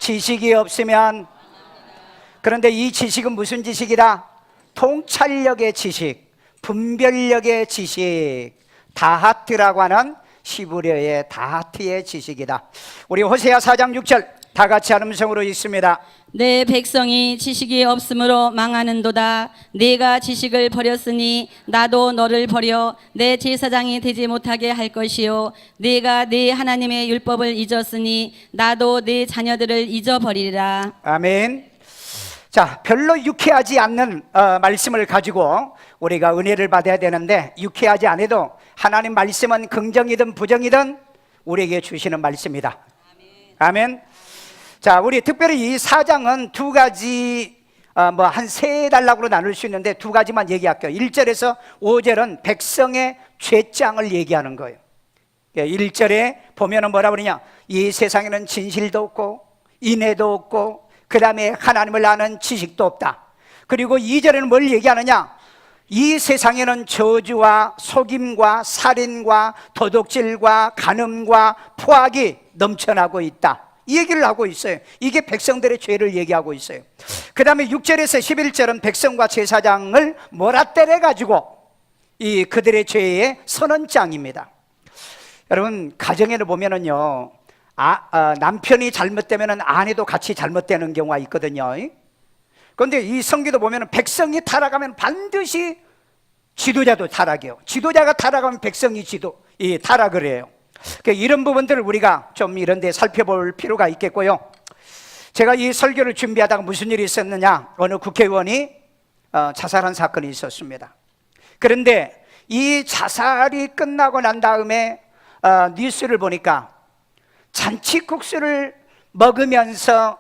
지식이 없으면. 그런데 이 지식은 무슨 지식이다? 통찰력의 지식, 분별력의 지식, 다하트라고 하는 시브려의 다하트의 지식이다. 우리 호세아 4장 6절 다 같이 한 음성으로 읽습니다. 내 백성이 지식이 없으므로 망하는도다. 네가 지식을 버렸으니 나도 너를 버려 내 제사장이 되지 못하게 할 것이요 네가 네 하나님의 율법을 잊었으니 나도 네 자녀들을 잊어버리리라. 아멘. 자, 별로 유쾌하지 않는 말씀을 가지고 우리가 은혜를 받아야 되는데, 유쾌하지 않아도 하나님 말씀은 긍정이든 부정이든 우리에게 주시는 말씀이다. 아멘. 자, 우리 특별히 이 4장은 두 가지, 한 세 단락으로 나눌 수 있는데 두 가지만 얘기할게요. 1절에서 5절은 백성의 죄장을 얘기하는 거예요. 1절에 보면은 뭐라 그러냐? 이 세상에는 진실도 없고 인애도 없고 그 다음에 하나님을 아는 지식도 없다. 그리고 2절에는 뭘 얘기하느냐? 이 세상에는 저주와 속임과 살인과 도둑질과 간음과 포악이 넘쳐나고 있다. 이 얘기를 하고 있어요. 이게 백성들의 죄를 얘기하고 있어요. 그 다음에 6절에서 11절은 백성과 제사장을 몰아때려가지고 이 그들의 죄의 선언장입니다. 여러분, 가정에를 보면은요, 남편이 잘못되면 아내도 같이 잘못되는 경우가 있거든요. 그런데 이 성경도 보면 백성이 타락하면 반드시 지도자도 타락해요. 지도자가 타락하면 백성이 타락을 해요. 이런 부분들을 우리가 좀 이런 데 살펴볼 필요가 있겠고요. 제가 이 설교를 준비하다가 무슨 일이 있었느냐, 어느 국회의원이 자살한 사건이 있었습니다. 그런데 이 자살이 끝나고 난 다음에 뉴스를 보니까 잔치국수를 먹으면서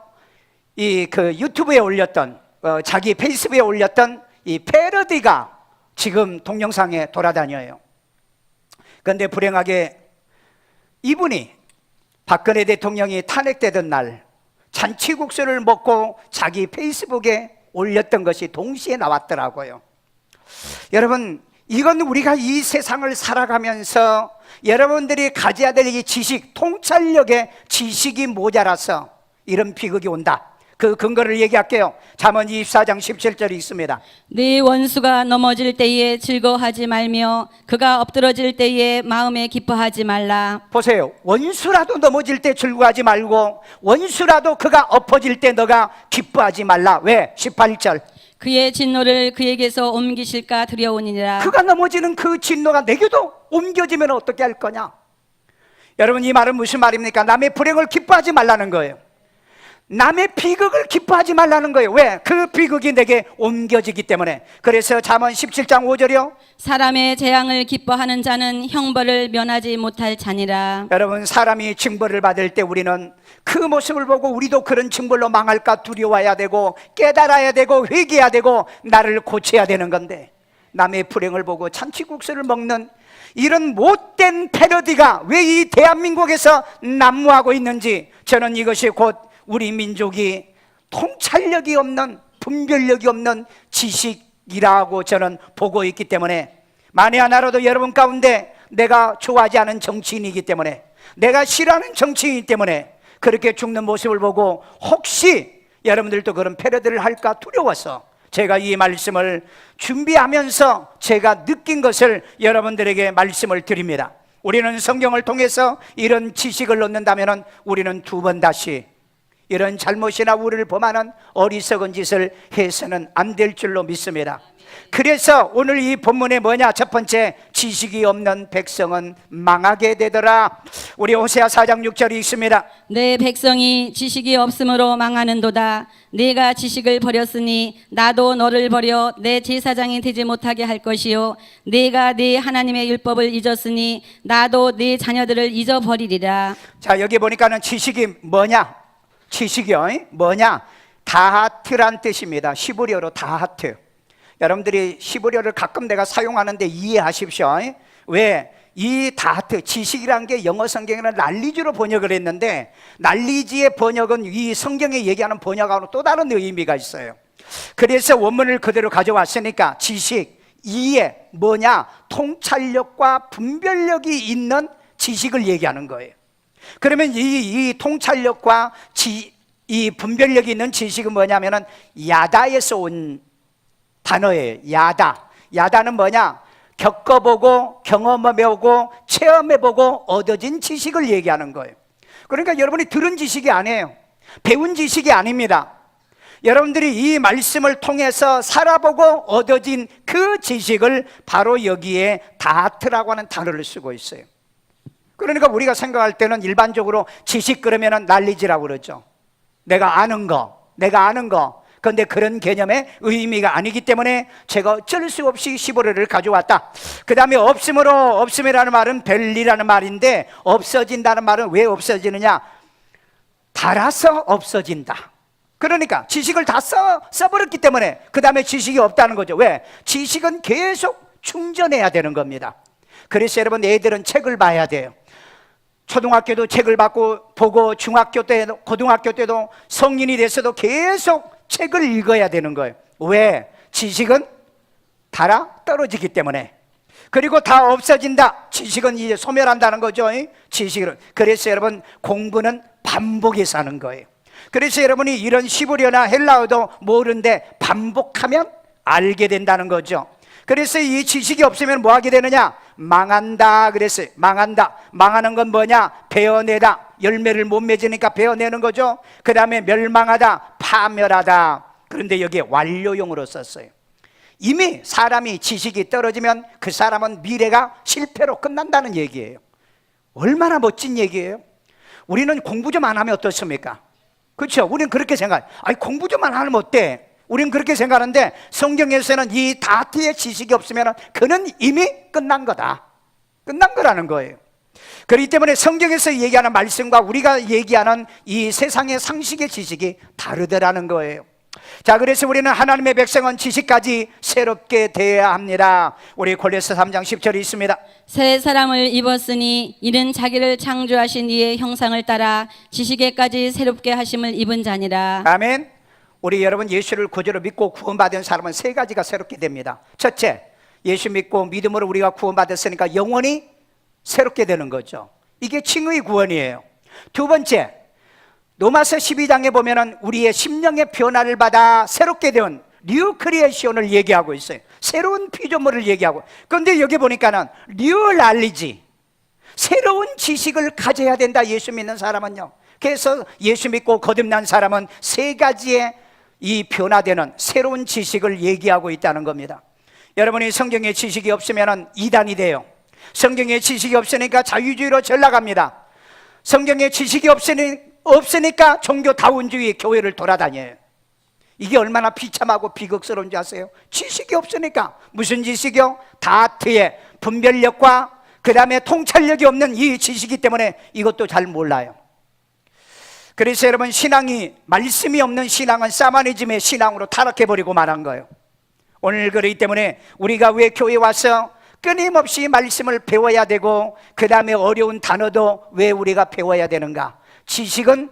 그 유튜브에 올렸던, 자기 페이스북에 올렸던 이 패러디가 지금 동영상에 돌아다녀요. 그런데 불행하게 이분이 박근혜 대통령이 탄핵되던 날 잔치국수를 먹고 자기 페이스북에 올렸던 것이 동시에 나왔더라고요. 여러분, 이건 우리가 이 세상을 살아가면서 여러분들이 가져야 될 이 지식, 통찰력의 지식이 모자라서 이런 비극이 온다. 그 근거를 얘기할게요. 잠언 24장 17절이 있습니다. 네 원수가 넘어질 때에 즐거워하지 말며 그가 엎드러질 때에 마음에 기뻐하지 말라. 보세요. 원수라도 넘어질 때 즐거워하지 말고 원수라도 그가 엎어질 때 너가 기뻐하지 말라. 왜? 18절. 그의 진노를 그에게서 옮기실까 두려우니라. 그가 넘어지는 그 진노가 내게도 옮겨지면 어떻게 할 거냐? 여러분, 이 말은 무슨 말입니까? 남의 불행을 기뻐하지 말라는 거예요. 남의 비극을 기뻐하지 말라는 거예요. 왜? 그 비극이 내게 옮겨지기 때문에. 그래서 잠언 17장 5절이요, 사람의 재앙을 기뻐하는 자는 형벌을 면하지 못할 자니라. 여러분, 사람이 징벌을 받을 때 우리는 그 모습을 보고 우리도 그런 징벌로 망할까 두려워해야 되고 깨달아야 되고 회개해야 되고 나를 고쳐야 되는 건데, 남의 불행을 보고 잔치국수를 먹는 이런 못된 패러디가 왜 이 대한민국에서 난무하고 있는지, 저는 이것이 곧 우리 민족이 통찰력이 없는, 분별력이 없는 지식이라고 저는 보고 있기 때문에, 만에 하나라도 여러분 가운데 내가 좋아하지 않은 정치인이기 때문에, 내가 싫어하는 정치인이기 때문에 그렇게 죽는 모습을 보고 혹시 여러분들도 그런 패러디를 할까 두려워서 제가 이 말씀을 준비하면서 제가 느낀 것을 여러분들에게 말씀을 드립니다. 우리는 성경을 통해서 이런 지식을 얻는다면 우리는 두 번 다시 이런 잘못이나 우리를 범하는 어리석은 짓을 해서는 안 될 줄로 믿습니다. 그래서 오늘 이 본문에 뭐냐? 첫 번째, 지식이 없는 백성은 망하게 되더라. 우리 호세아 4장 6절이 있습니다. 내 백성이 지식이 없으므로 망하는도다. 네가 지식을 버렸으니 나도 너를 버려 내 제사장이 되지 못하게 할 것이요 네가 네 하나님의 율법을 잊었으니 나도 네 자녀들을 잊어버리리라. 자, 여기 보니까는 지식이 뭐냐? 지식이요, 뭐냐? 다하트란 뜻입니다. 시브리어로 다하트. 여러분들이 시브리어를 가끔 내가 사용하는데 이해하십시오. 왜? 이 다하트, 지식이라는 게 영어 성경에는 날리지로 번역을 했는데, 날리지의 번역은 이 성경에 얘기하는 번역하고는 또 다른 의미가 있어요. 그래서 원문을 그대로 가져왔으니까 지식, 이해, 뭐냐? 통찰력과 분별력이 있는 지식을 얘기하는 거예요. 그러면 이 통찰력과 이 분별력이 있는 지식은 뭐냐면은 야다에서 온 단어예요. 야다. 야다는 뭐냐? 겪어보고 경험해보고 체험해보고 얻어진 지식을 얘기하는 거예요. 그러니까 여러분이 들은 지식이 아니에요. 배운 지식이 아닙니다. 여러분들이 이 말씀을 통해서 살아보고 얻어진 그 지식을 바로 여기에 다트라고 하는 단어를 쓰고 있어요. 그러니까 우리가 생각할 때는 일반적으로 지식 그러면 난리지라고 그러죠. 내가 아는 거. 그런데 그런 개념의 의미가 아니기 때문에 제가 어쩔 수 없이 15를을 가져왔다. 그 다음에 없음이라는 말은 별리라는 말인데, 없어진다는 말은 왜 없어지느냐? 달아서 없어진다. 그러니까 지식을 다 써버렸기 때문에 그 다음에 지식이 없다는 거죠. 왜? 지식은 계속 충전해야 되는 겁니다. 그래서 여러분, 애들은 책을 봐야 돼요. 초등학교도 책을 보고 중학교 때도 고등학교 때도 성인이 돼서도 계속 책을 읽어야 되는 거예요. 왜? 지식은 달아 떨어지기 때문에. 그리고 다 없어진다. 지식은 이제 소멸한다는 거죠. 지식은. 그래서 여러분, 공부는 반복해서 하는 거예요. 그래서 여러분이 이런 시브리어나 헬라어도 모르는데 반복하면 알게 된다는 거죠. 그래서 이 지식이 없으면 뭐 하게 되느냐? 망한다 그랬어요. 망하는 건 뭐냐? 베어내다. 열매를 못 맺으니까 베어내는 거죠. 그 다음에 멸망하다, 파멸하다. 그런데 여기에 완료용으로 썼어요. 이미 사람이 지식이 떨어지면 그 사람은 미래가 실패로 끝난다는 얘기예요. 얼마나 멋진 얘기예요. 우리는 공부 좀 안 하면 어떻습니까? 그렇죠? 우리는 그렇게 생각해요. 아니, 공부 좀 안 하면 어때? 우리는 그렇게 생각하는데, 성경에서는 이 다트의 지식이 없으면 그는 이미 끝난 거다. 끝난 거라는 거예요. 그렇기 때문에 성경에서 얘기하는 말씀과 우리가 얘기하는 이 세상의 상식의 지식이 다르더라는 거예요. 자, 그래서 우리는 하나님의 백성은 지식까지 새롭게 되어야 합니다. 우리 골로새 3장 10절에 있습니다. 새 사람을 입었으니 이는 자기를 창조하신 이의 형상을 따라 지식에까지 새롭게 하심을 입은 자니라. 아멘. 우리 여러분, 예수를 구주로 믿고 구원받은 사람은 세 가지가 새롭게 됩니다. 첫째, 예수 믿고 믿음으로 우리가 구원받았으니까 영원히 새롭게 되는 거죠. 이게 칭의 구원이에요. 두 번째, 로마서 12장에 보면은 우리의 심령의 변화를 받아 새롭게 된 뉴 크리에이션을 얘기하고 있어요. 새로운 피조물을 얘기하고. 그런데 여기 보니까는 뉴 날리지, 새로운 지식을 가져야 된다. 예수 믿는 사람은요. 그래서 예수 믿고 거듭난 사람은 세 가지의 이 변화되는 새로운 지식을 얘기하고 있다는 겁니다. 여러분이 성경의 지식이 없으면 이단이 돼요. 성경의 지식이 없으니까 자유주의로 전락합니다. 성경의 지식이 없으니까 종교다운주의 교회를 돌아다녀요. 이게 얼마나 비참하고 비극스러운지 아세요? 지식이 없으니까. 무슨 지식이요? 다트의 분별력과 그 다음에 통찰력이 없는 이 지식이 때문에 이것도 잘 몰라요. 그래서 여러분, 신앙이, 말씀이 없는 신앙은 사마니즘의 신앙으로 타락해버리고 말한 거예요. 오늘 그렇기 때문에 우리가 왜 교회에 와서 끊임없이 말씀을 배워야 되고 그 다음에 어려운 단어도 왜 우리가 배워야 되는가? 지식은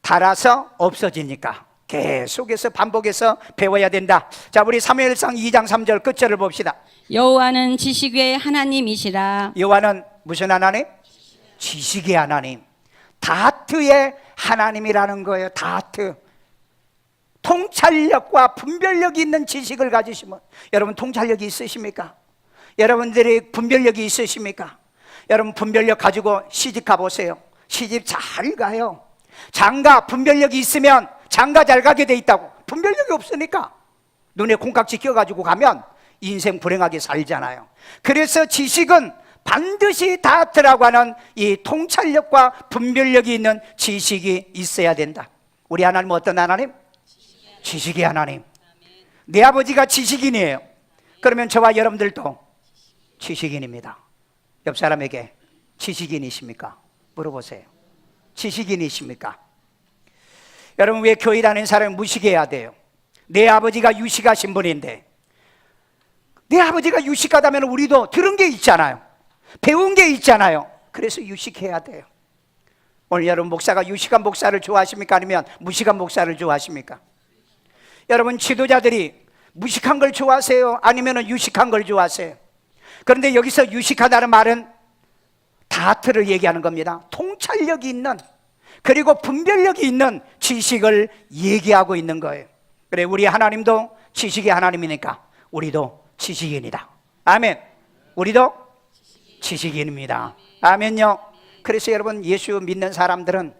달아서 없어지니까 계속해서 반복해서 배워야 된다. 자, 우리 사무엘상 2장 3절 끝절을 봅시다. 여호와는 지식의 하나님이시라. 여호와는 무슨 하나님? 지식의 하나님, 다트의 하나님이라는 거예요. 다트. 통찰력과 분별력이 있는 지식을 가지시면, 여러분 통찰력이 있으십니까? 여러분들이 분별력이 있으십니까? 여러분 분별력 가지고 시집 가보세요. 시집 잘 가요. 장가 분별력이 있으면 장가 잘 가게 돼 있다고. 분별력이 없으니까 눈에 콩깍지 껴가지고 가면 인생 불행하게 살잖아요. 그래서 지식은 반드시 다트라고 하는 이 통찰력과 분별력이 있는 지식이 있어야 된다. 우리 하나님은 어떤 하나님? 지식의 하나님. 내 아버지가 지식인이에요. 그러면 저와 여러분들도 지식인입니다. 옆 사람에게 지식인이십니까? 물어보세요. 지식인이십니까? 여러분, 왜 교회 다니는 사람은 무식해야 돼요? 내 아버지가 유식하신 분인데, 내 아버지가 유식하다면 우리도 들은 게 있잖아요. 배운 게 있잖아요. 그래서 유식해야 돼요. 오늘 여러분, 목사가 유식한 목사를 좋아하십니까? 아니면 무식한 목사를 좋아하십니까? 여러분, 지도자들이 무식한 걸 좋아하세요? 아니면 유식한 걸 좋아하세요? 그런데 여기서 유식하다는 말은 다트를 얘기하는 겁니다. 통찰력이 있는, 그리고 분별력이 있는 지식을 얘기하고 있는 거예요. 그래, 우리 하나님도 지식의 하나님이니까 우리도 지식인이다. 아멘. 우리도 지식인입니다. 아멘요. 그래서 여러분, 예수 믿는 사람들은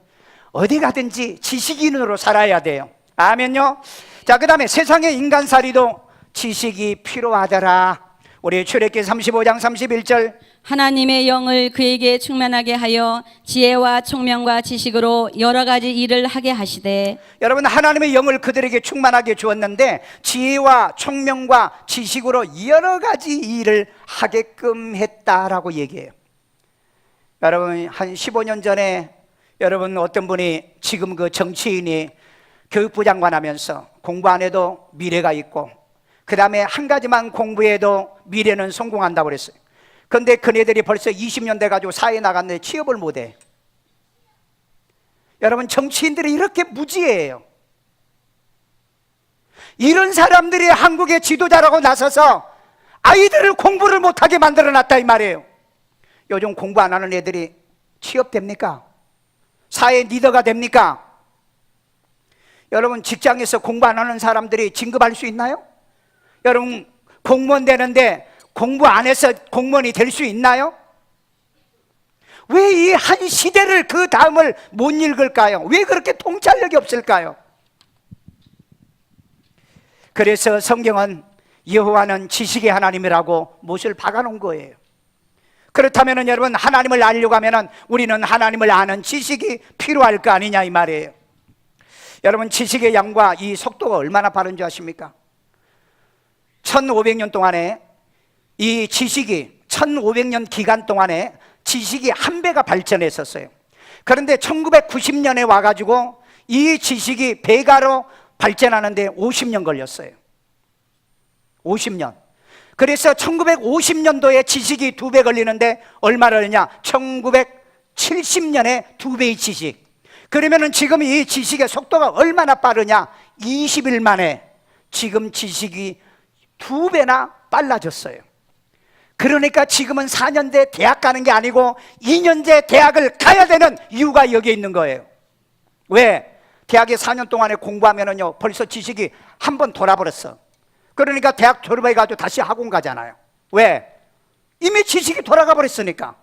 어디 가든지 지식인으로 살아야 돼요. 아멘요. 자, 그 다음에 세상의 인간살이도 지식이 필요하더라. 우리 출애굽기 35장 31절, 하나님의 영을 그에게 충만하게 하여 지혜와 총명과 지식으로 여러 가지 일을 하게 하시되. 여러분, 하나님의 영을 그들에게 충만하게 주었는데 지혜와 총명과 지식으로 여러 가지 일을 하게끔 했다라고 얘기해요. 여러분, 한 15년 전에 여러분 어떤 분이 지금 그 정치인이 교육부 장관 하면서 공부 안 해도 미래가 있고 그 다음에 한 가지만 공부해도 미래는 성공한다고 그랬어요. 그런데 그네들이 벌써 20년 돼가지고 사회에 나갔는데 취업을 못해. 여러분, 정치인들이 이렇게 무지해요. 이런 사람들이 한국의 지도자라고 나서서 아이들을 공부를 못하게 만들어놨다 이 말이에요. 요즘 공부 안 하는 애들이 취업됩니까? 사회 리더가 됩니까? 여러분, 직장에서 공부 안 하는 사람들이 진급할 수 있나요? 여러분, 공무원 되는데 공부 안 해서 공무원이 될 수 있나요? 왜 이 한 시대를 그 다음을 못 읽을까요? 왜 그렇게 통찰력이 없을까요? 그래서 성경은 여호와는 지식의 하나님이라고 못을 박아놓은 거예요. 그렇다면 여러분, 하나님을 알려고 하면 우리는 하나님을 아는 지식이 필요할 거 아니냐 이 말이에요. 여러분, 지식의 양과 이 속도가 얼마나 빠른 줄 아십니까? 1500년 동안에 이 지식이 1500년 기간 동안에 지식이 한 배가 발전했었어요. 그런데 1990년에 와가지고 이 지식이 배가로 발전하는데 50년 걸렸어요. 50년. 그래서 1950년도에 지식이 2배 걸리는데 얼마나 걸리냐? 1970년에 2배의 지식. 그러면은 지금 이 지식의 속도가 얼마나 빠르냐? 20일 만에 지금 지식이 2배나 빨라졌어요. 그러니까 지금은 4년제 대학 가는 게 아니고 2년제 대학을 가야 되는 이유가 여기에 있는 거예요. 왜? 대학에 4년 동안에 공부하면은요 벌써 지식이 한 번 돌아버렸어. 그러니까 대학 졸업해가지고 다시 학원 가잖아요. 왜? 이미 지식이 돌아가 버렸으니까.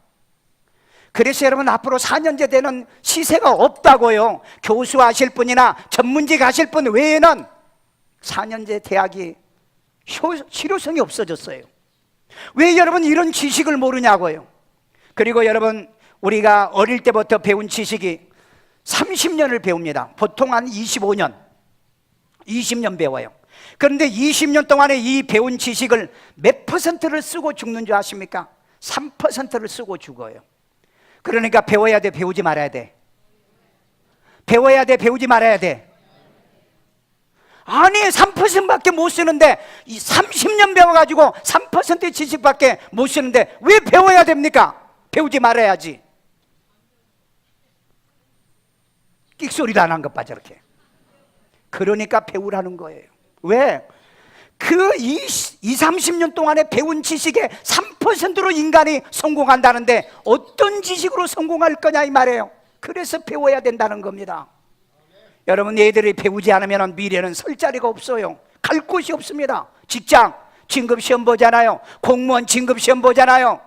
그래서 여러분, 앞으로 4년제 되는 시세가 없다고요. 교수 하실 분이나 전문직 하실 분 외에는 4년제 대학이 실효성이 없어졌어요. 왜 여러분 이런 지식을 모르냐고요. 그리고 여러분, 우리가 어릴 때부터 배운 지식이 30년을 배웁니다. 보통 한 25년 20년 배워요. 그런데 20년 동안에 이 배운 지식을 몇 퍼센트를 쓰고 죽는 줄 아십니까? 3%를 쓰고 죽어요. 그러니까 배워야 돼, 배우지 말아야 돼? 배워야 돼, 배우지 말아야 돼? 아니, 3%밖에 못 쓰는데 30년 배워가지고 3%의 지식밖에 못 쓰는데 왜 배워야 됩니까? 배우지 말아야지. 끽소리도 안 한 것 봐, 저렇게. 그러니까 배우라는 거예요. 왜? 그 30년 동안에 배운 지식의 3%로 인간이 성공한다는데 어떤 지식으로 성공할 거냐 이 말이에요. 그래서 배워야 된다는 겁니다. 여러분, 애들이 배우지 않으면 미래는 설 자리가 없어요. 갈 곳이 없습니다. 직장 진급시험 보잖아요. 공무원 진급시험 보잖아요.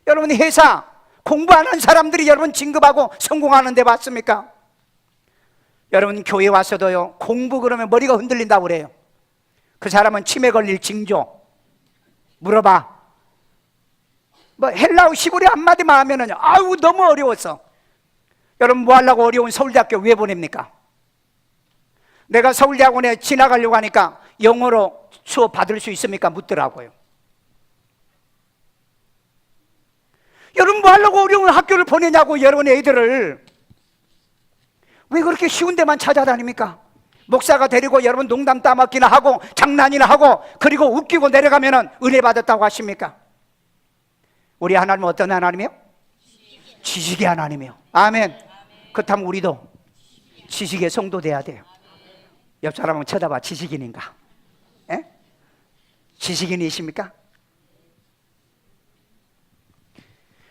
여러분, 회사 공부 안 한 사람들이 여러분 진급하고 성공하는 데 봤습니까? 여러분, 교회 와서도요 공부 그러면 머리가 흔들린다고 그래요. 그 사람은 치매 걸릴 징조 물어봐. 뭐 헬라어 시구리 한마디만 하면은 아우 너무 어려웠어. 여러분, 뭐 하려고 어려운 서울대학교 왜 보냅니까? 내가 서울대학원에 지나가려고 하니까 영어로 수업 받을 수 있습니까? 묻더라고요. 여러분, 뭐 하려고 어려운 학교를 보내냐고. 여러분, 애들을 왜 그렇게 쉬운 데만 찾아다닙니까? 목사가 데리고 여러분 농담 따먹기나 하고 장난이나 하고 그리고 웃기고 내려가면은 은혜 받았다고 하십니까? 우리 하나님은 어떤 하나님이요? 지식의 하나님이요. 아멘. 그렇다면 우리도 지식의 성도 돼야 돼요. 옆 사람 한번 쳐다봐. 지식인인가? 에? 지식인이십니까?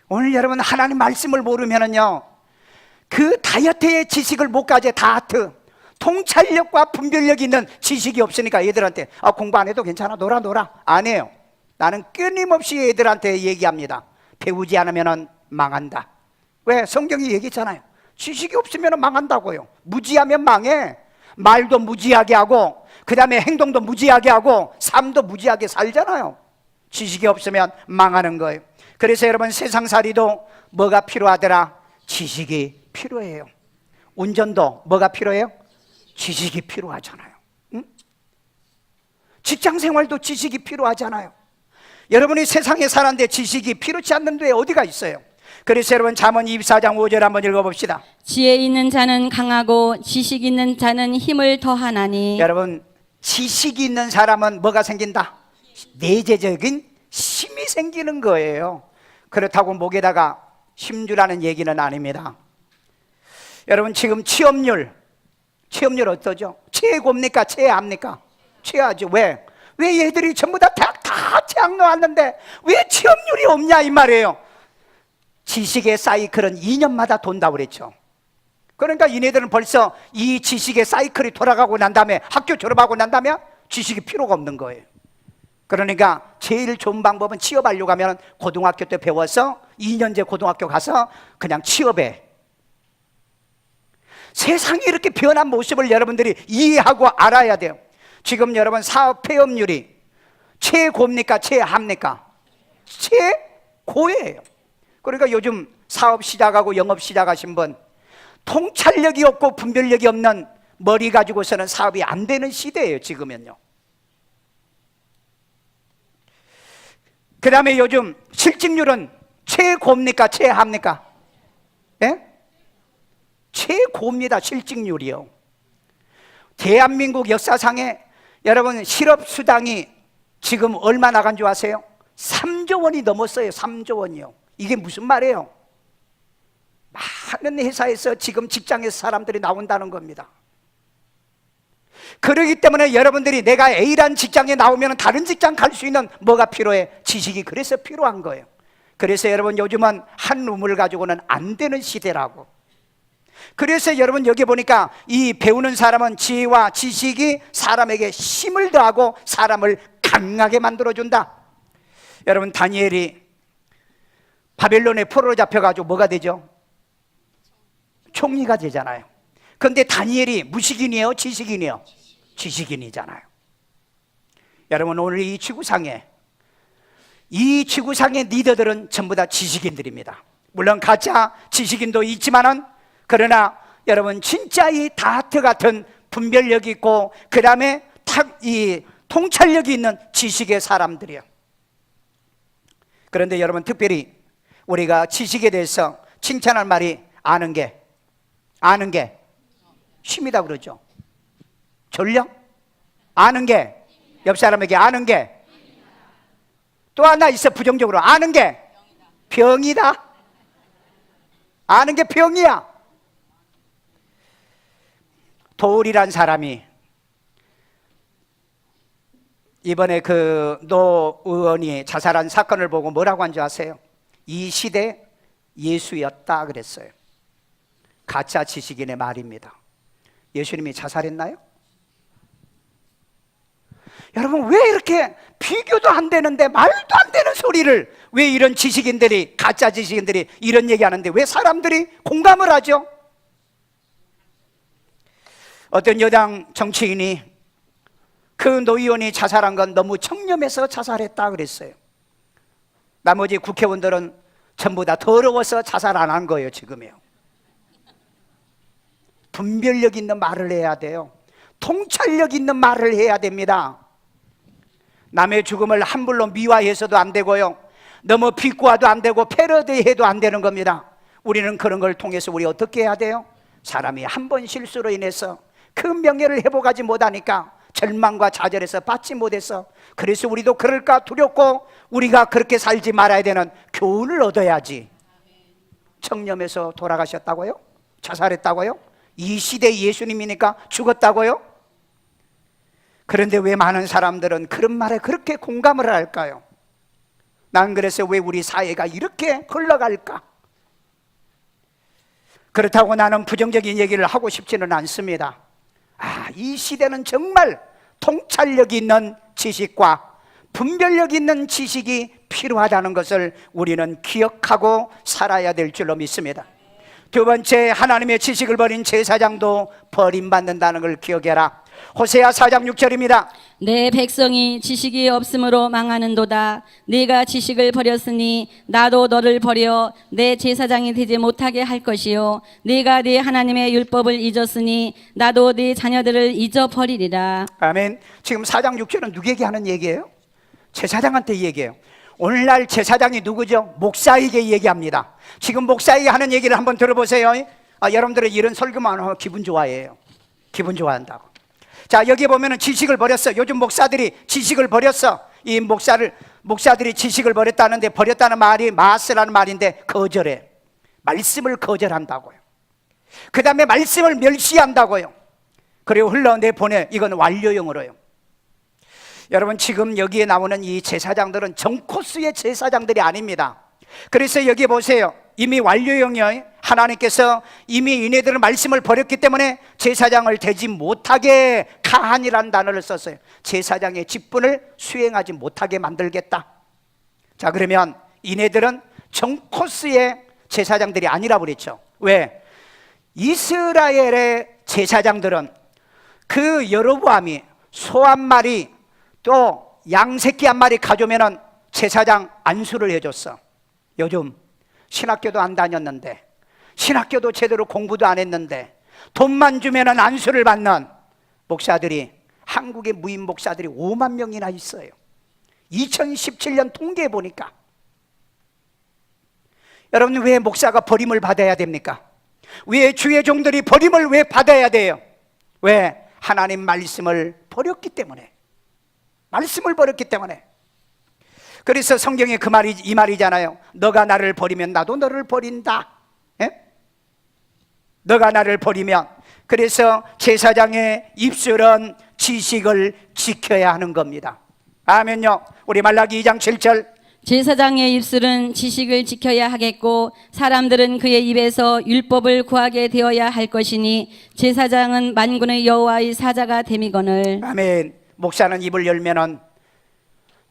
오늘 여러분, 하나님 말씀을 모르면은요 그 다이어트의 지식을 못 가져. 다트 통찰력과 분별력 있는 지식이 없으니까 애들한테 공부 안 해도 괜찮아, 놀아 안 해요. 나는 끊임없이 애들한테 얘기합니다. 배우지 않으면 망한다. 왜? 성경이 얘기했잖아요. 지식이 없으면 망한다고요. 무지하면 망해. 말도 무지하게 하고 그 다음에 행동도 무지하게 하고 삶도 무지하게 살잖아요. 지식이 없으면 망하는 거예요. 그래서 여러분, 세상살이도 뭐가 필요하더라? 지식이 필요해요. 운전도 뭐가 필요해요? 지식이 필요하잖아요. 응? 직장생활도 지식이 필요하잖아요. 여러분이 세상에 사는데 지식이 필요치 않는 데 어디가 있어요? 그래서 여러분, 잠언 24장 5절 한번 읽어봅시다. 지혜 있는 자는 강하고 지식 있는 자는 힘을 더하나니. 여러분, 지식이 있는 사람은 뭐가 생긴다? 내재적인 힘이 생기는 거예요. 그렇다고 목에다가 힘주라는 얘기는 아닙니다. 여러분, 지금 취업률 어떠죠? 최고입니까? 최하입니까? 최하죠. 왜 얘들이 전부 다 대학 다 재학 나왔는데 왜 취업률이 없냐 이 말이에요. 지식의 사이클은 2년마다 돈다고 그랬죠. 그러니까 이네들은 벌써 이 지식의 사이클이 돌아가고 난 다음에, 학교 졸업하고 난 다음에 지식이 필요가 없는 거예요. 그러니까 제일 좋은 방법은 취업하려고 하면 고등학교 때 배워서 2년제 고등학교 가서 그냥 취업해. 세상이 이렇게 변한 모습을 여러분들이 이해하고 알아야 돼요. 지금 여러분, 사업 폐업률이 최고입니까? 최하입니까? 최고예요. 그러니까 요즘 사업 시작하고 영업 시작하신 분, 통찰력이 없고 분별력이 없는 머리 가지고서는 사업이 안 되는 시대예요, 지금은요. 그 다음에 요즘 실직률은 최고입니까? 최하입니까? 예? 최고입니다, 실직률이요. 대한민국 역사상에 여러분, 실업수당이 지금 얼마 나간 줄 아세요? 3조 원이 넘었어요. 3조 원이요. 이게 무슨 말이에요? 많은 회사에서 지금 직장에서 사람들이 나온다는 겁니다. 그렇기 때문에 여러분들이 내가 A라는 직장에 나오면 다른 직장 갈 수 있는 뭐가 필요해? 지식이 그래서 필요한 거예요. 그래서 여러분, 요즘은 한 우물 가지고는 안 되는 시대라고. 그래서 여러분, 여기 보니까 이 배우는 사람은 지혜와 지식이 사람에게 힘을 더하고 사람을 강하게 만들어준다. 여러분, 다니엘이 바벨론에 포로로 잡혀가지고 뭐가 되죠? 총리가 되잖아요. 그런데 다니엘이 무식인이에요? 지식인이에요? 지식인이잖아요. 여러분, 오늘 이 지구상의 리더들은 전부 다 지식인들입니다. 물론 가짜 지식인도 있지만은, 그러나 여러분, 진짜 이 다트 같은 분별력이 있고 그 다음에 이 통찰력이 있는 지식의 사람들이에요. 그런데 여러분, 특별히 우리가 지식에 대해서 칭찬할 말이 아는 게 힘이다 그러죠. 졸려? 아는 게, 옆 사람에게 아는 게. 또 하나 있어, 부정적으로. 아는 게 병이다. 아는 게 병이야. 도울이란 사람이 이번에 그 노 의원이 자살한 사건을 보고 뭐라고 한 줄 아세요? 이 시대 예수였다 그랬어요. 가짜 지식인의 말입니다. 예수님이 자살했나요? 여러분, 왜 이렇게 비교도 안 되는데 말도 안 되는 소리를, 왜 이런 지식인들이, 가짜 지식인들이 이런 얘기하는데 왜 사람들이 공감을 하죠? 어떤 여당 정치인이 그 노 의원이 자살한 건 너무 청렴해서 자살했다 그랬어요. 나머지 국회의원들은 전부 다 더러워서 자살 안 한 거예요, 지금이요. 분별력 있는 말을 해야 돼요. 통찰력 있는 말을 해야 됩니다. 남의 죽음을 함부로 미화해서도 안 되고요, 너무 비꼬아도 안 되고 패러디해도 안 되는 겁니다. 우리는 그런 걸 통해서 우리 어떻게 해야 돼요? 사람이 한 번 실수로 인해서 그 명예를 회복하지 못하니까 절망과 좌절해서 받지 못해서, 그래서 우리도 그럴까 두렵고 우리가 그렇게 살지 말아야 되는 교훈을 얻어야지. 청렴해서 돌아가셨다고요? 자살했다고요? 이 시대 예수님이니까 죽었다고요? 그런데 왜 많은 사람들은 그런 말에 그렇게 공감을 할까요? 난 그래서 왜 우리 사회가 이렇게 흘러갈까? 그렇다고 나는 부정적인 얘기를 하고 싶지는 않습니다. 이 시대는 정말 통찰력 있는 지식과 분별력 있는 지식이 필요하다는 것을 우리는 기억하고 살아야 될 줄로 믿습니다. 두 번째, 하나님의 지식을 버린 제사장도 버림받는다는 걸 기억해라. 호세아 4장 6절입니다. 내 백성이 지식이 없으므로 망하는도다. 네가 지식을 버렸으니 나도 너를 버려 내 제사장이 되지 못하게 할 것이요 네가 네 하나님의 율법을 잊었으니 나도 네 자녀들을 잊어버리리라. 아멘. 지금 4장 6절은 누구에게 하는 얘기예요? 제사장한테 얘기해요. 오늘날 제사장이 누구죠? 목사에게 얘기합니다. 지금 목사에게 하는 얘기를 한번 들어보세요. 여러분들은 이런 설교만 하면 기분 좋아해요. 기분 좋아한다고. 자, 여기 보면은 지식을 버렸어. 요즘 목사들이 지식을 버렸어. 이 목사들이 지식을 버렸다는데, 버렸다는 말이 마스라는 말인데 거절해. 말씀을 거절한다고요. 그 다음에 말씀을 멸시한다고요. 그리고 흘러내보내. 이건 완료형으로요. 여러분, 지금 여기에 나오는 이 제사장들은 정코스의 제사장들이 아닙니다. 그래서 여기 보세요. 이미 완료형이요. 하나님께서 이미 이네들은 말씀을 버렸기 때문에 제사장을 되지 못하게 가한이라는 단어를 썼어요. 제사장의 직분을 수행하지 못하게 만들겠다. 자, 그러면 이네들은 정코스의 제사장들이 아니라고 그랬죠. 왜? 이스라엘의 제사장들은 그 여로보암이 소 한 마리 또 양새끼 한 마리 가져오면 제사장 안수를 해줬어. 요즘 신학교도 안 다녔는데, 신학교도 제대로 공부도 안 했는데 돈만 주면 안수를 받는 목사들이, 한국의 무임 목사들이 5만 명이나 있어요. 2017년 통계해 보니까. 여러분, 왜 목사가 버림을 받아야 됩니까? 왜 주의 종들이 버림을 왜 받아야 돼요? 왜? 하나님 말씀을 버렸기 때문에. 말씀을 버렸기 때문에. 그래서 성경에 이 말이잖아요. 너가 나를 버리면 나도 너를 버린다. 예? 너가 나를 버리면. 그래서 제사장의 입술은 지식을 지켜야 하는 겁니다. 아멘요. 우리 말라기 2장 7절. 제사장의 입술은 지식을 지켜야 하겠고 사람들은 그의 입에서 율법을 구하게 되어야 할 것이니 제사장은 만군의 여호와의 사자가 됨이거늘. 아멘. 목사는 입을 열면은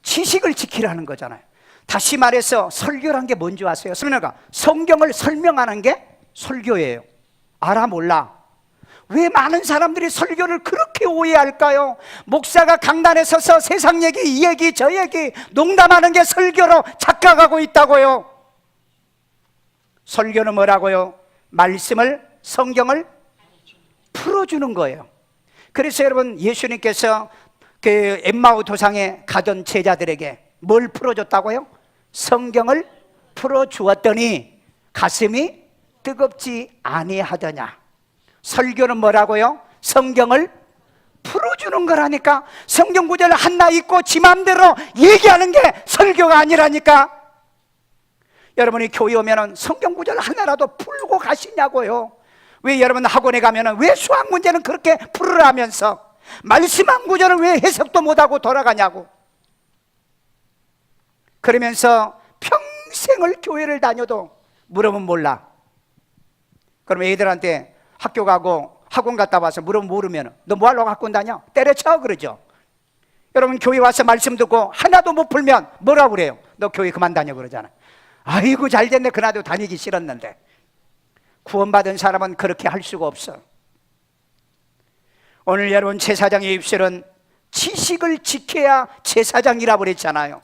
지식을 지키라는 거잖아요. 다시 말해서 설교란 게 뭔지 아세요? 성경을 설명하는 게 설교예요. 알아 몰라? 왜 많은 사람들이 설교를 그렇게 오해할까요? 목사가 강단에 서서 세상 얘기, 이 얘기, 저 얘기 농담하는 게 설교로 착각하고 있다고요. 설교는 뭐라고요? 성경을 풀어주는 거예요. 그래서 여러분, 예수님께서 그 엠마오 도상에 가던 제자들에게 뭘 풀어줬다고요? 성경을 풀어주었더니 가슴이 뜨겁지 아니하더냐. 설교는 뭐라고요? 성경을 풀어주는 거라니까. 성경 구절을 하나 읽고 지 맘대로 얘기하는 게 설교가 아니라니까. 여러분이 교회 오면은 성경 구절 하나라도 풀고 가시냐고요. 왜 여러분 학원에 가면은 왜 수학 문제는 그렇게 풀으라면서 말씀 한 구절을 왜 해석도 못하고 돌아가냐고. 그러면서 평생을 교회를 다녀도 물으면 몰라. 그럼 애들한테 학교 가고 학원 갔다 와서 물으면 모르면 너 뭐 하려고 학원 다녀? 때려쳐 그러죠. 여러분, 교회 와서 말씀 듣고 하나도 못 풀면 뭐라고 그래요? 너 교회 그만 다녀 그러잖아. 아이고 잘됐네. 그나도 다니기 싫었는데. 구원받은 사람은 그렇게 할 수가 없어. 오늘 여러분, 제사장의 입술은 지식을 지켜야 제사장이라고 그랬잖아요.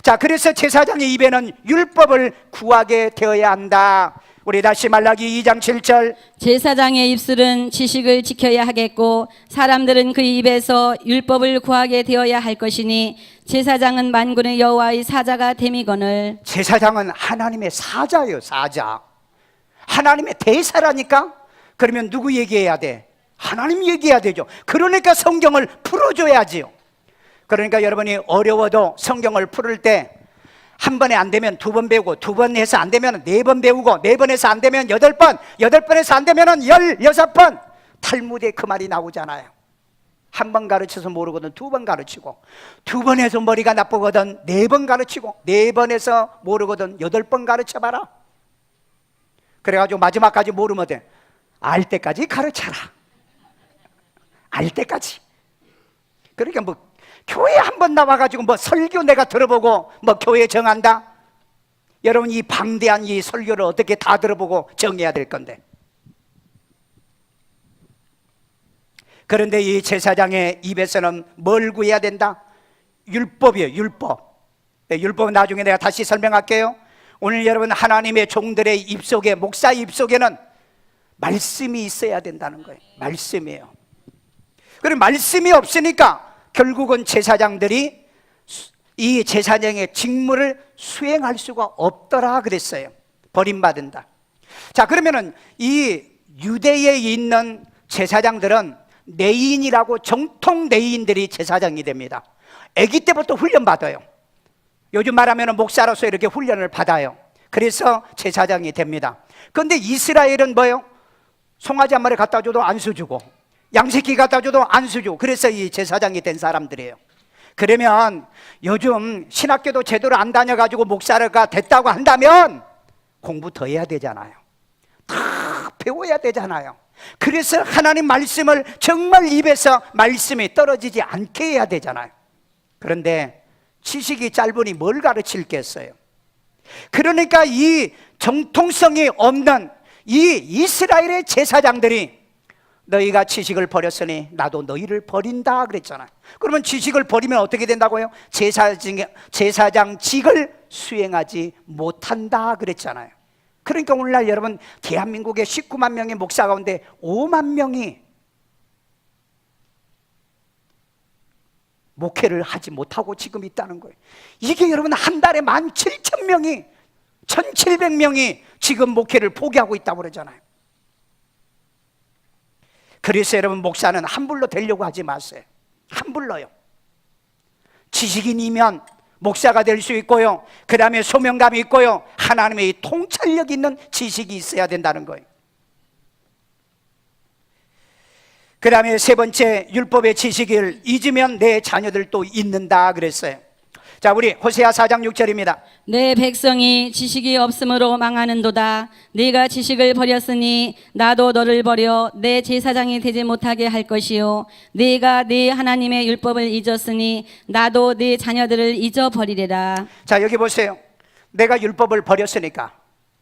자, 그래서 제사장의 입에는 율법을 구하게 되어야 한다. 우리 다시 말라기 2장 7절. 제사장의 입술은 지식을 지켜야 하겠고 사람들은 그 입에서 율법을 구하게 되어야 할 것이니 제사장은 만군의 여호와의 사자가 됨이거늘. 제사장은 하나님의 사자예요. 사자. 하나님의 대사라니까. 그러면 누구 얘기해야 돼? 하나님 얘기해야 되죠. 그러니까 성경을 풀어줘야지요. 그러니까 여러분이 어려워도 성경을 풀을 때 한 번에 안 되면 두 번 배우고, 두 번 해서 안 되면 네 번 배우고, 네 번 해서 안 되면 8번, 8번에서 안 되면 16번. 탈무드에 그 말이 나오잖아요. 한 번 가르쳐서 모르거든 두 번 가르치고, 두 번 해서 머리가 나쁘거든 4번 가르치고, 4번 해서 모르거든 8번 가르쳐봐라. 그래가지고 마지막까지 모르면 돼. 알 때까지 가르쳐라. 알 때까지. 그러니까 뭐 교회 한번 나와가지고 뭐 설교 내가 들어보고 뭐 교회 정한다? 여러분 이 방대한 이 설교를 어떻게 다 들어보고 정해야 될 건데. 그런데 이 제사장의 입에서는 뭘 구해야 된다? 율법이에요. 율법. 율법은 나중에 내가 다시 설명할게요. 오늘 여러분 하나님의 종들의 입속에, 목사 입속에는 말씀이 있어야 된다는 거예요. 말씀이에요. 그리고 말씀이 없으니까 결국은 제사장들이 이 제사장의 직무를 수행할 수가 없더라 그랬어요. 버림받은다. 자, 그러면은 이 유대에 있는 제사장들은 레인이라고 정통 레인들이 제사장이 됩니다. 아기 때부터 훈련 받아요. 요즘 말하면 목사로서 이렇게 훈련을 받아요. 그래서 제사장이 됩니다. 그런데 이스라엘은 뭐예요? 송아지 한 마리 갖다 줘도 안수 주고 양새끼 갖다 줘도 안수 주고, 그래서 이 제사장이 된 사람들이에요. 그러면 요즘 신학교도 제대로 안 다녀가지고 목사가 됐다고 한다면 공부 더 해야 되잖아요. 다 배워야 되잖아요. 그래서 하나님 말씀을 정말 입에서 말씀이 떨어지지 않게 해야 되잖아요. 그런데 지식이 짧으니 뭘 가르칠겠어요? 그러니까 이 정통성이 없는 이 이스라엘의 제사장들이 너희가 지식을 버렸으니 나도 너희를 버린다 그랬잖아요. 그러면 지식을 버리면 어떻게 된다고요? 제사장직을 수행하지 못한다 그랬잖아요. 그러니까 오늘날 여러분 대한민국의 19만 명의 목사 가운데 5만 명이 목회를 하지 못하고 지금 있다는 거예요. 이게 여러분 한 달에 17,000명이 1,700명이 지금 목회를 포기하고 있다고 그러잖아요. 그래서 여러분 목사는 함불로 되려고 하지 마세요. 함불로요. 지식인이면 목사가 될 수 있고요, 그 다음에 소명감이 있고요, 하나님의 통찰력 있는 지식이 있어야 된다는 거예요. 그 다음에 세 번째, 율법의 지식을 잊으면 내 자녀들도 잊는다 그랬어요. 자, 우리 호세아 4장 6절입니다. 내 백성이 지식이 없으므로 망하는도다. 네가 지식을 버렸으니 나도 너를 버려 내 제사장이 되지 못하게 할 것이요, 네가 네 하나님의 율법을 잊었으니 나도 네 자녀들을 잊어버리리라. 자, 여기 보세요. 내가 율법을 버렸으니까,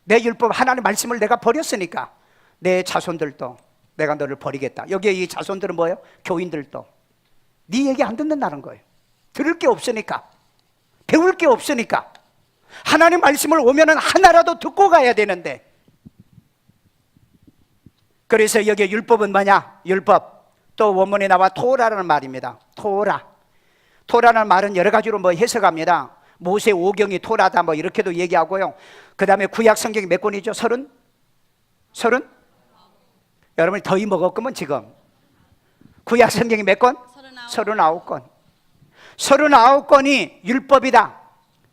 내 율법 하나님 말씀을 내가 버렸으니까 내 자손들도 내가 너를 버리겠다. 여기에 이 자손들은 뭐예요? 교인들도 네 얘기 안 듣는다는 거예요. 들을 게 없으니까, 배울 게 없으니까. 하나님 말씀을 오면은 하나라도 듣고 가야 되는데. 그래서 여기 율법은 뭐냐? 율법, 또 원문에 나와 토라라는 말입니다. 토라라는 말은 여러 가지로 뭐 해석합니다. 모세 오경이 토라다 뭐 이렇게도 얘기하고요. 그 다음에 구약 성경이 몇 권이죠? 30? 여러분이 더위 먹었구먼 지금. 구약 성경이 몇 권? 39권. 39권이 율법이다.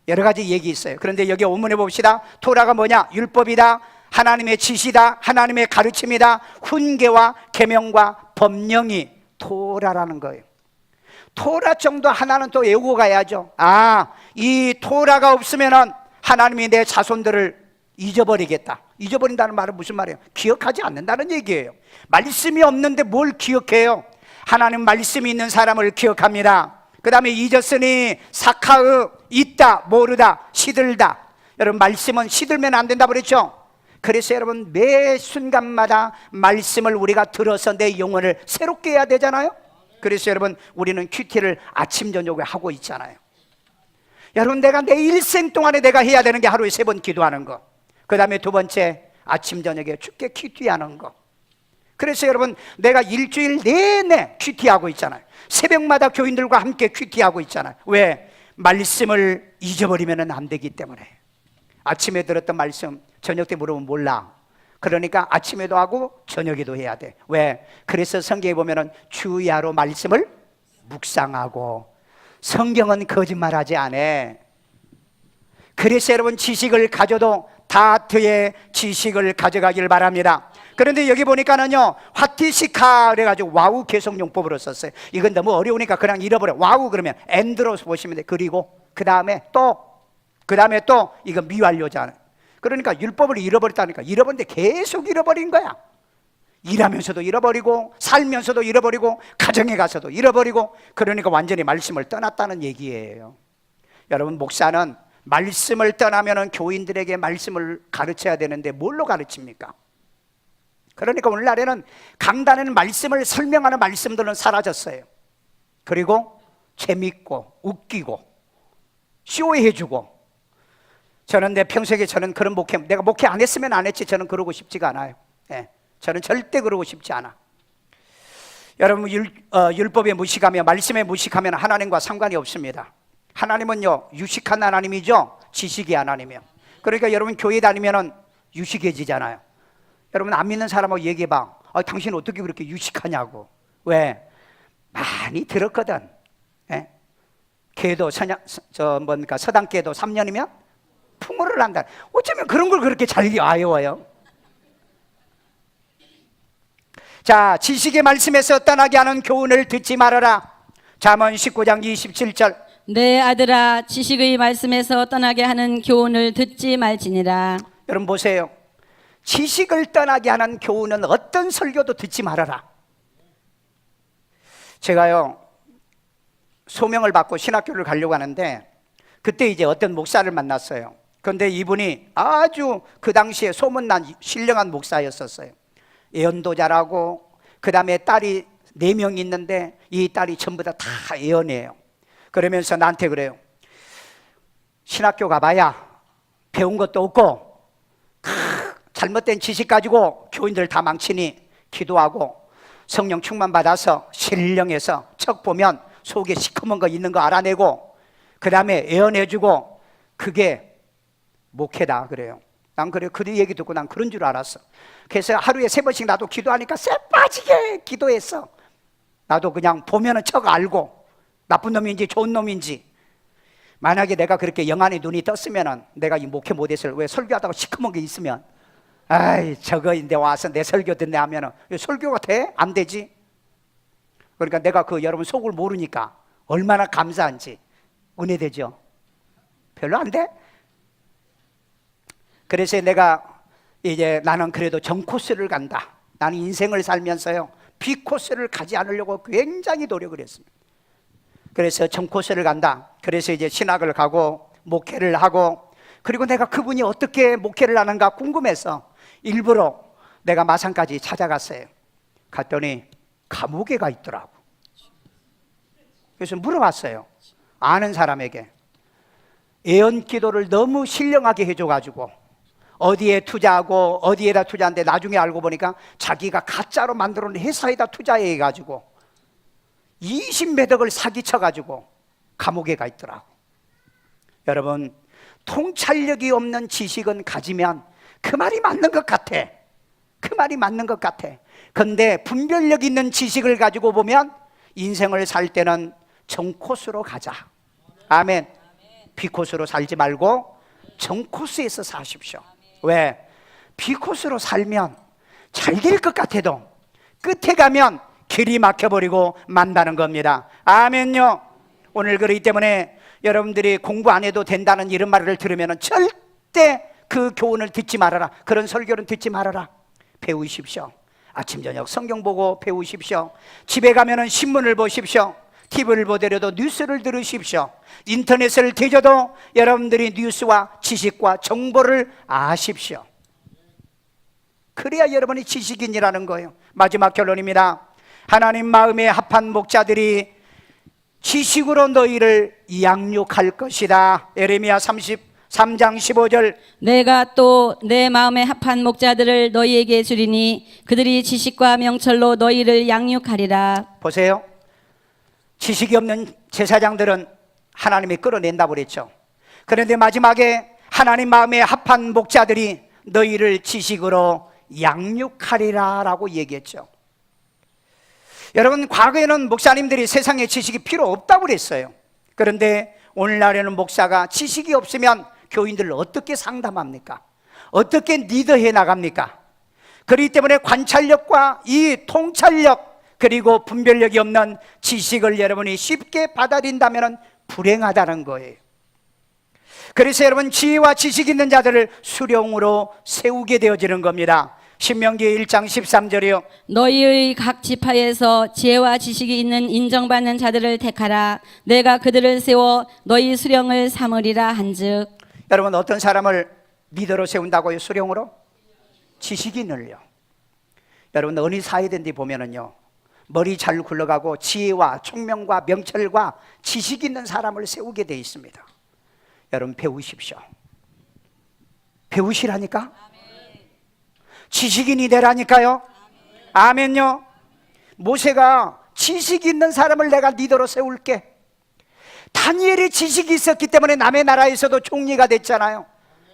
여러 가지 얘기 있어요. 그런데 여기 원문에 봅시다. 토라가 뭐냐? 율법이다, 하나님의 지시다, 하나님의 가르침이다, 훈계와 계명과 법령이 토라라는 거예요. 토라 정도 하나는 또 외우고 가야죠. 이 토라가 없으면은 하나님이 내 자손들을 잊어버리겠다. 잊어버린다는 말은 무슨 말이에요? 기억하지 않는다는 얘기예요. 말씀이 없는데 뭘 기억해요? 하나님 말씀이 있는 사람을 기억합니다. 그 다음에 잊었으니 사카의, 있다, 모르다, 시들다. 여러분 말씀은 시들면 안 된다고 그랬죠? 그래서 여러분 매 순간마다 말씀을 우리가 들어서 내 영혼을 새롭게 해야 되잖아요. 그래서 여러분 우리는 큐티를 아침 저녁에 하고 있잖아요. 여러분 내가 내 일생 동안에 내가 해야 되는 게 하루에 3번 기도하는 거, 그 다음에 두 번째 아침 저녁에 주께 큐티하는 거. 그래서 여러분 내가 일주일 내내 큐티하고 있잖아요. 새벽마다 교인들과 함께 큐티하고 있잖아요. 왜? 말씀을 잊어버리면 안 되기 때문에. 아침에 들었던 말씀 저녁 때 물으면 몰라. 그러니까 아침에도 하고 저녁에도 해야 돼. 왜? 그래서 성경에 보면은 주야로 말씀을 묵상하고. 성경은 거짓말하지 않아. 그래서 여러분 지식을 가져도 다트의 지식을 가져가길 바랍니다. 그런데 여기 보니까는요, 화티시카 그래가지고 와우 개성용법으로 썼어요. 이건 너무 어려우니까 그냥 잃어버려. 와우 그러면 엔드로 보시면 돼. 그리고 그 다음에 또 이건 미완료잖아요. 그러니까 율법을 잃어버렸다니까. 잃어버린데 계속 잃어버린 거야. 일하면서도 잃어버리고 살면서도 잃어버리고 가정에 가서도 잃어버리고, 그러니까 완전히 말씀을 떠났다는 얘기예요. 여러분, 목사는 말씀을 떠나면 교인들에게 말씀을 가르쳐야 되는데 뭘로 가르칩니까? 그러니까 오늘날에는 강단에는 말씀을 설명하는 말씀들은 사라졌어요. 그리고 재밌고 웃기고 쇼해주고. 저는 내 평생에 저는 그런 목회, 내가 목회 안 했으면 안 했지, 저는 그러고 싶지가 않아요. 예, 저는 절대 그러고 싶지 않아. 여러분, 율법에 무식하며 말씀에 무식하면 하나님과 상관이 없습니다. 하나님은요, 유식한 하나님이죠. 지식의 하나님이요. 그러니까 여러분 교회 다니면은 유식해지잖아요. 여러분 안 믿는 사람하고 얘기해봐. 당신 어떻게 그렇게 유식하냐고. 왜? 많이 들었거든. 예? 개도 서당개도 3년이면 풍어를 한다. 어쩌면 그런 걸 그렇게 잘 외워요. 자, 지식의 말씀에서 떠나게 하는 교훈을 듣지 말아라. 잠언 19장 27절. 내 아들아, 지식의 말씀에서 떠나게 하는 교훈을 듣지 말지니라. 여러분 보세요. 지식을 떠나게 하는 교훈은 어떤 설교도 듣지 말아라. 제가요, 소명을 받고 신학교를 가려고 하는데 그때 이제 어떤 목사를 만났어요. 그런데 이분이 아주 그 당시에 소문난 신령한 목사였었어요. 예언도 잘하고, 그 다음에 딸이 4명 있는데 이 딸이 전부 다 예언이에요. 그러면서 나한테 그래요. 신학교 가봐야 배운 것도 없고 잘못된 지식 가지고 교인들 다 망치니 기도하고 성령 충만 받아서 신령해서 척 보면 속에 시커먼 거 있는 거 알아내고 그 다음에 예언해주고, 그게 목회다 그래요. 난 그래, 그 얘기 듣고 난 그런 줄 알았어. 그래서 하루에 3번씩 나도 기도하니까 쎄 빠지게 기도했어. 나도 그냥 보면은 척 알고 나쁜 놈인지 좋은 놈인지. 만약에 내가 그렇게 영안의 눈이 떴으면은 내가 이 목회 못했을. 왜? 설교하다가 시커먼 게 있으면 아이 저거인데 와서 내 설교 듣네 하면은 설교가 돼? 안 되지. 그러니까 내가 그 여러분 속을 모르니까 얼마나 감사한지. 은혜되죠? 별로 안 돼? 그래서 내가 이제 나는 그래도 정 코스를 간다. 나는 인생을 살면서요 B 코스를 가지 않으려고 굉장히 노력을 했습니다. 그래서 정 코스를 간다. 그래서 이제 신학을 가고 목회를 하고, 그리고 내가 그분이 어떻게 목회를 하는가 궁금해서 일부러 내가 마산까지 찾아갔어요. 갔더니 감옥에 가 있더라고. 그래서 물어봤어요. 아는 사람에게. 예언 기도를 너무 신령하게 해줘가지고 어디에 투자하고 어디에다 투자하는데 나중에 알고 보니까 자기가 가짜로 만들어놓은 회사에다 투자해가지고 20매덕을 사기쳐가지고 감옥에 가 있더라고. 여러분, 통찰력이 없는 지식은 가지면 그 말이 맞는 것 같아. 그 말이 맞는 것 같아. 근데 분별력 있는 지식을 가지고 보면 인생을 살 때는 정코스로 가자. 아멘. B코스로 살지 말고 정코스에서 사십시오. 왜? B코스로 살면 잘 될 것 같아도 끝에 가면 길이 막혀버리고 만다는 겁니다. 아멘요. 오늘 그렇기 때문에 여러분들이 공부 안 해도 된다는 이런 말을 들으면 절대 그 교훈을 듣지 말아라. 그런 설교는 듣지 말아라. 배우십시오. 아침 저녁 성경 보고 배우십시오. 집에 가면은 신문을 보십시오. TV를 보더라도 뉴스를 들으십시오. 인터넷을 뒤져도 여러분들이 뉴스와 지식과 정보를 아십시오. 그래야 여러분이 지식인이라는 거예요. 마지막 결론입니다. 하나님 마음에 합한 목자들이 지식으로 너희를 양육할 것이다. 예레미야 33장 15절. 내가 또 내 마음에 합한 목자들을 너희에게 주리니 그들이 지식과 명철로 너희를 양육하리라. 보세요. 지식이 없는 제사장들은 하나님이 끌어낸다고 그랬죠. 그런데 마지막에 하나님 마음에 합한 목자들이 너희를 지식으로 양육하리라 라고 얘기했죠. 여러분, 과거에는 목사님들이 세상에 지식이 필요 없다고 그랬어요. 그런데 오늘날에는 목사가 지식이 없으면 교인들을 어떻게 상담합니까? 어떻게 리더해 나갑니까? 그렇기 때문에 관찰력과 이 통찰력 그리고 분별력이 없는 지식을 여러분이 쉽게 받아들인다면 불행하다는 거예요. 그래서 여러분 지혜와 지식 있는 자들을 수령으로 세우게 되어지는 겁니다. 신명기 1장 13절이요. 너희의 각 지파에서 지혜와 지식이 있는 인정받는 자들을 택하라. 내가 그들을 세워 너희 수령을 삼으리라 한즉. 여러분 어떤 사람을 리더로 세운다고요? 수령으로? 지식인을요. 여러분 어느 사회든지 보면은요, 머리 잘 굴러가고 지혜와 총명과 명철과 지식 있는 사람을 세우게 돼 있습니다. 여러분 배우십시오. 배우시라니까. 지식인이 되라니까요. 아멘요. 모세가 지식 있는 사람을 내가 리더로 세울게. 다니엘이 지식이 있었기 때문에 남의 나라에서도 총리가 됐잖아요.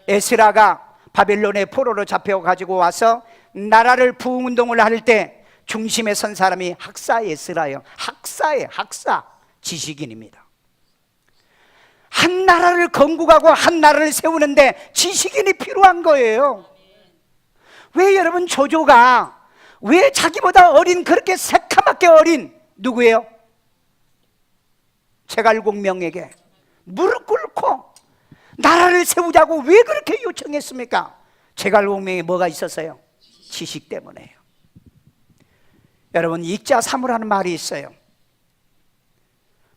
에스라가 바벨론의 포로로 잡혀가지고 와서 나라를 부흥운동을 할 때 중심에 선 사람이 학사 에스라예요. 학사 지식인입니다. 한 나라를 건국하고 한 나라를 세우는데 지식인이 필요한 거예요. 왜 여러분 조조가 왜 자기보다 어린, 그렇게 새카맣게 어린 누구예요? 제갈공명에게 무릎 꿇고 나라를 세우자고 왜 그렇게 요청했습니까? 제갈공명에 뭐가 있었어요? 지식 때문에요. 여러분 익자 사무라는 말이 있어요.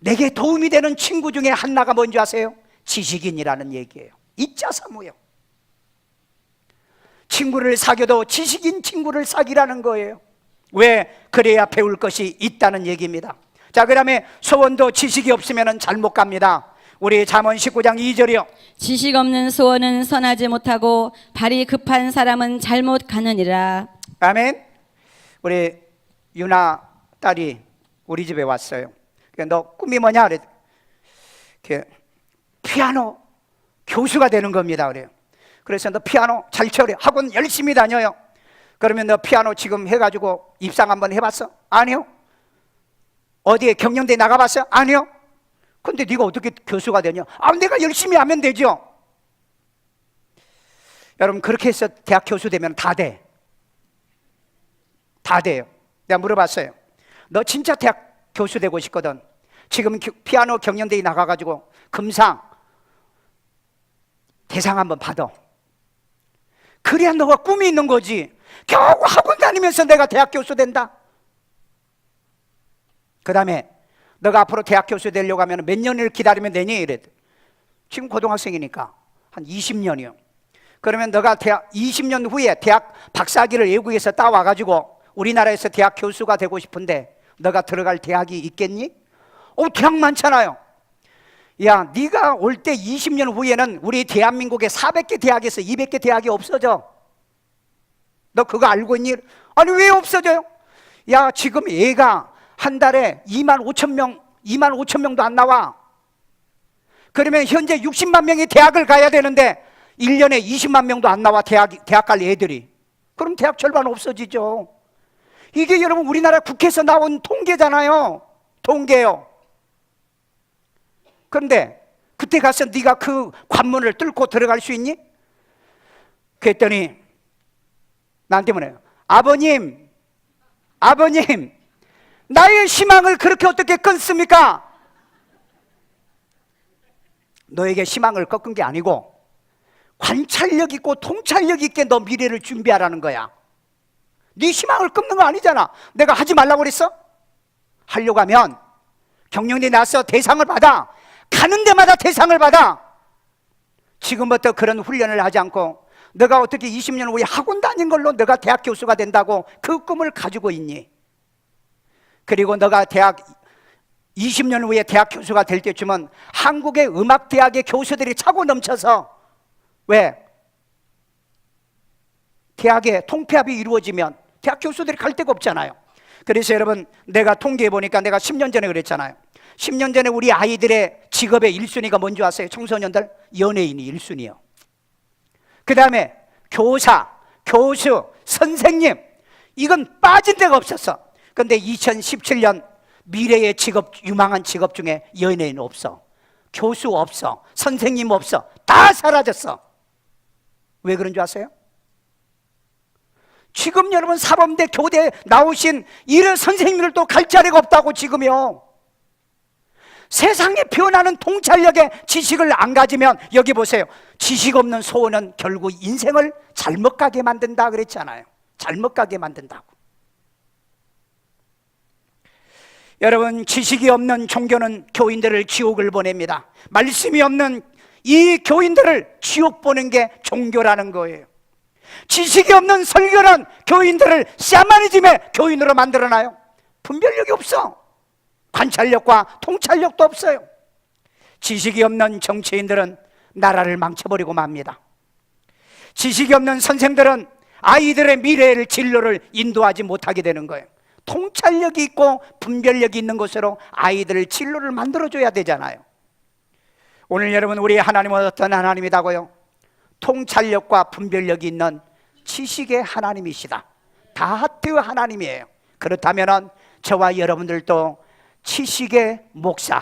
내게 도움이 되는 친구 중에 하나가 뭔지 아세요? 지식인이라는 얘기예요. 익자 사무요. 친구를 사귀어도 지식인 친구를 사귀라는 거예요. 왜? 그래야 배울 것이 있다는 얘기입니다. 자, 그 다음에 소원도 지식이 없으면 잘 못 갑니다. 우리 잠언 19장 2절이요. 지식 없는 소원은 선하지 못하고 발이 급한 사람은 잘못 가느니라. 아멘. 우리 유나 딸이 우리 집에 왔어요. 너 꿈이 뭐냐? 그래. 피아노 교수가 되는 겁니다. 그래요. 그래서 너 피아노 잘 쳐. 그래. 학원 열심히 다녀요. 그러면 너 피아노 지금 해가지고 입상 한번 해봤어? 아니요. 어디에 경영대에 나가봤어? 아니요. 근데 네가 어떻게 교수가 되냐? 내가 열심히 하면 되죠. 여러분 그렇게 해서 대학 교수 되면 다 돼. 다 돼요. 내가 물어봤어요. 너 진짜 대학 교수 되고 싶거든. 지금 피아노 경연대회 나가가지고 금상 대상 한번 받아. 그래야 너가 꿈이 있는 거지. 겨우 학원 다니면서 내가 대학 교수 된다. 그 다음에 너가 앞으로 대학 교수 되려고 하면 몇 년을 기다리면 되니? 이랬. 지금 고등학생이니까 한 20년이요. 그러면 너가 대학 20년 후에 대학 박사학위를 외국에서 따와가지고 우리나라에서 대학 교수가 되고 싶은데 너가 들어갈 대학이 있겠니? 대학 많잖아요. 야, 네가 올 때 20년 후에는 우리 대한민국의 400개 대학에서 200개 대학이 없어져. 너 그거 알고 있니? 아니 왜 없어져요? 야, 지금 애가 한 달에 2만 5천 명도 안 나와. 그러면 현재 60만 명이 대학을 가야 되는데 1년에 20만 명도 안 나와. 대학 갈 애들이. 그럼 대학 절반 없어지죠. 이게 여러분 우리나라 국회에서 나온 통계잖아요. 통계요. 그런데 그때 가서 네가 그 관문을 뚫고 들어갈 수 있니? 그랬더니 나한테 뭐래요? 아버님 나의 희망을 그렇게 어떻게 끊습니까? 너에게 희망을 꺾은 게 아니고 관찰력 있고 통찰력 있게 너 미래를 준비하라는 거야. 네 희망을 끊는 거 아니잖아. 내가 하지 말라고 그랬어? 하려고 하면 경영대에 나서 대상을 받아. 가는 데마다 대상을 받아. 지금부터 그런 훈련을 하지 않고 너가 어떻게 20년 후에 학원 다닌 걸로 너가 대학 교수가 된다고 그 꿈을 가지고 있니? 그리고 너가 대학 20년 후에 대학 교수가 될 때쯤은 한국의 음악대학의 교수들이 차고 넘쳐서 왜? 대학에 통폐합이 이루어지면 대학 교수들이 갈 데가 없잖아요. 그래서 여러분 내가 통계해 보니까 내가 10년 전에 그랬잖아요. 10년 전에 우리 아이들의 직업의 1순위가 뭔지 아세요? 청소년들? 연예인이 1순위요. 그 다음에 교사, 교수, 선생님, 이건 빠진 데가 없었어. 근데 2017년 미래의 직업, 유망한 직업 중에 연예인 없어. 교수 없어. 선생님 없어. 다 사라졌어. 왜 그런 줄 아세요? 지금 여러분 사범대 교대 나오신 이런 선생님들도 갈 자리가 없다고 지금요. 세상에 변하는 통찰력의 지식을 안 가지면, 여기 보세요, 지식 없는 소원은 결국 인생을 잘못 가게 만든다 그랬잖아요. 잘못 가게 만든다고. 여러분, 지식이 없는 종교는 교인들을 지옥을 보냅니다. 말씀이 없는 이 교인들을 지옥 보는 게 종교라는 거예요. 지식이 없는 설교는 교인들을 샤머니즘의 교인으로 만들어놔요. 분별력이 없어. 관찰력과 통찰력도 없어요. 지식이 없는 정치인들은 나라를 망쳐버리고 맙니다. 지식이 없는 선생들은 아이들의 미래를, 진로를 인도하지 못하게 되는 거예요. 통찰력이 있고 분별력이 있는 것으로 아이들의 진로를 만들어줘야 되잖아요. 오늘 여러분, 우리 하나님은 어떤 하나님이다고요? 통찰력과 분별력이 있는 지식의 하나님이시다. 다하트 하나님이에요. 그렇다면 저와 여러분들도 지식의 목사,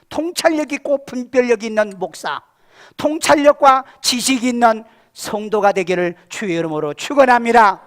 통찰력 있고 분별력 있는 목사, 통찰력과 지식이 있는 성도가 되기를 주의 이름으로 축원합니다.